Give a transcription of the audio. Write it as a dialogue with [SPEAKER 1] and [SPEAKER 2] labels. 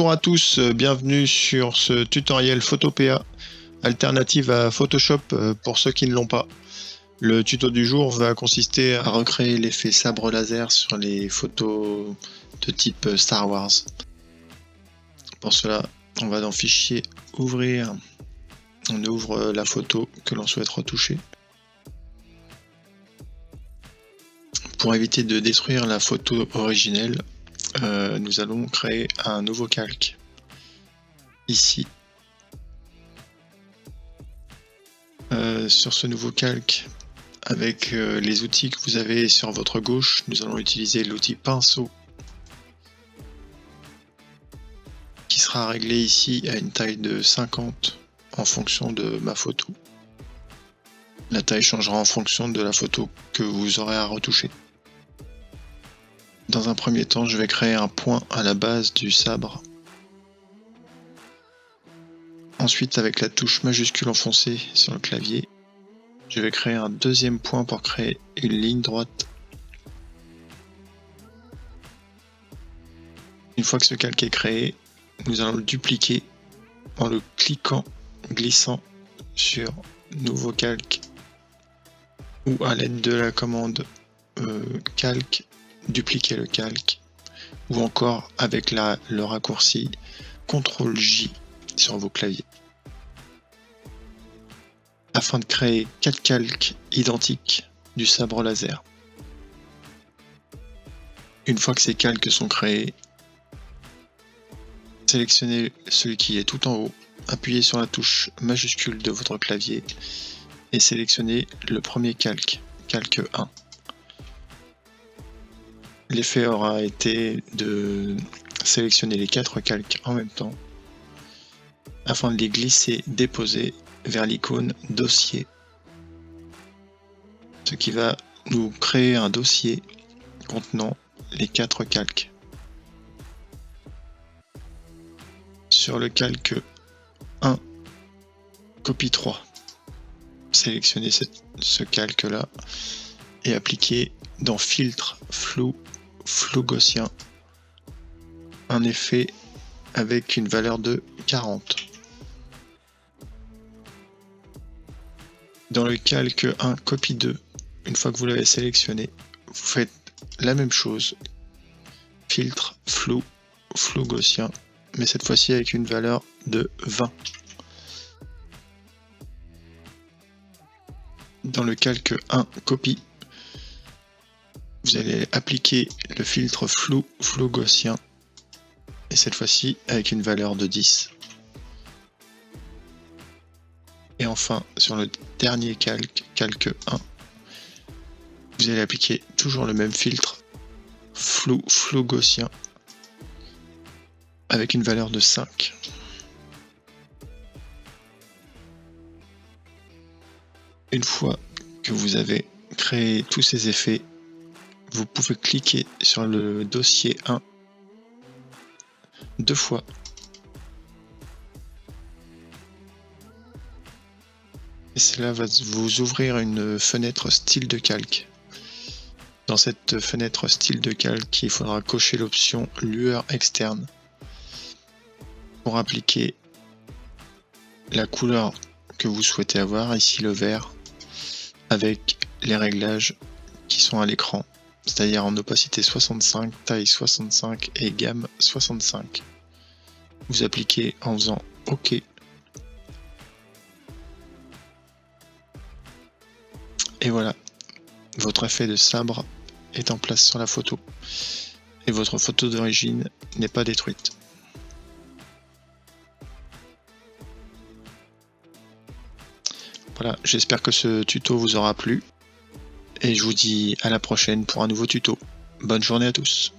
[SPEAKER 1] Bonjour à tous, bienvenue sur ce tutoriel Photopea, alternative à Photoshop pour ceux qui ne l'ont pas. Le tuto du jour va consister à recréer l'effet sabre laser sur les photos de type Star Wars. Pour cela, on va dans Fichier, Ouvrir, on ouvre la photo que l'on souhaite retoucher. Pour éviter de détruire la photo originelle, nous allons créer un nouveau calque. Ici, sur ce nouveau calque, avec les outils que vous avez sur votre gauche, nous allons utiliser l'outil pinceau qui sera réglé ici à une taille de 50 en fonction de ma photo. La taille changera en fonction de la photo que vous aurez à retoucher. Dans un premier temps, je vais créer un point à la base du sabre. Ensuite, avec la touche majuscule enfoncée sur le clavier, je vais créer un deuxième point pour créer une ligne droite. Une fois que ce calque est créé, nous allons le dupliquer en le cliquant, glissant sur Nouveau calque ou à l'aide de la commande calque, dupliquer le calque, ou encore avec le raccourci CTRL-J sur vos claviers. Afin de créer 4 calques identiques du sabre laser. Une fois que ces calques sont créés, sélectionnez celui qui est tout en haut, appuyez sur la touche majuscule de votre clavier et sélectionnez le premier calque, calque 1. L'effet aura été de sélectionner les 4 calques en même temps afin de les glisser, déposer vers l'icône dossier, ce qui va nous créer un dossier contenant les 4 calques. Sur le calque 1, copie 3, sélectionnez ce calque là et appliquez dans Filtre, Flou, Flou gaussien un effet avec une valeur de 40. Dans le calque 1, copie 2, une fois que vous l'avez sélectionné, vous faites la même chose. Filtre, flou, flou gaussien, mais cette fois-ci avec une valeur de 20. Dans le calque 1, copie, vous allez appliquer le filtre flou, flou gaussien, et cette fois-ci avec une valeur de 10. Et enfin, sur le dernier calque, calque 1, vous allez appliquer toujours le même filtre, flou, flou gaussien, avec une valeur de 5. Une fois que vous avez créé tous ces effets, vous pouvez cliquer sur le dossier 1 2 fois. Et cela va vous ouvrir une fenêtre style de calque. Dans cette fenêtre style de calque, il faudra cocher l'option lueur externe pour appliquer la couleur que vous souhaitez avoir, ici le vert, avec les réglages qui sont à l'écran, c'est-à-dire en opacité 65, taille 65 et gamme 65. Vous appliquez en faisant OK. Et voilà, votre effet de sabre est en place sur la photo et votre photo d'origine n'est pas détruite. Voilà, j'espère que ce tuto vous aura plu et je vous dis à la prochaine pour un nouveau tuto. Bonne journée à tous.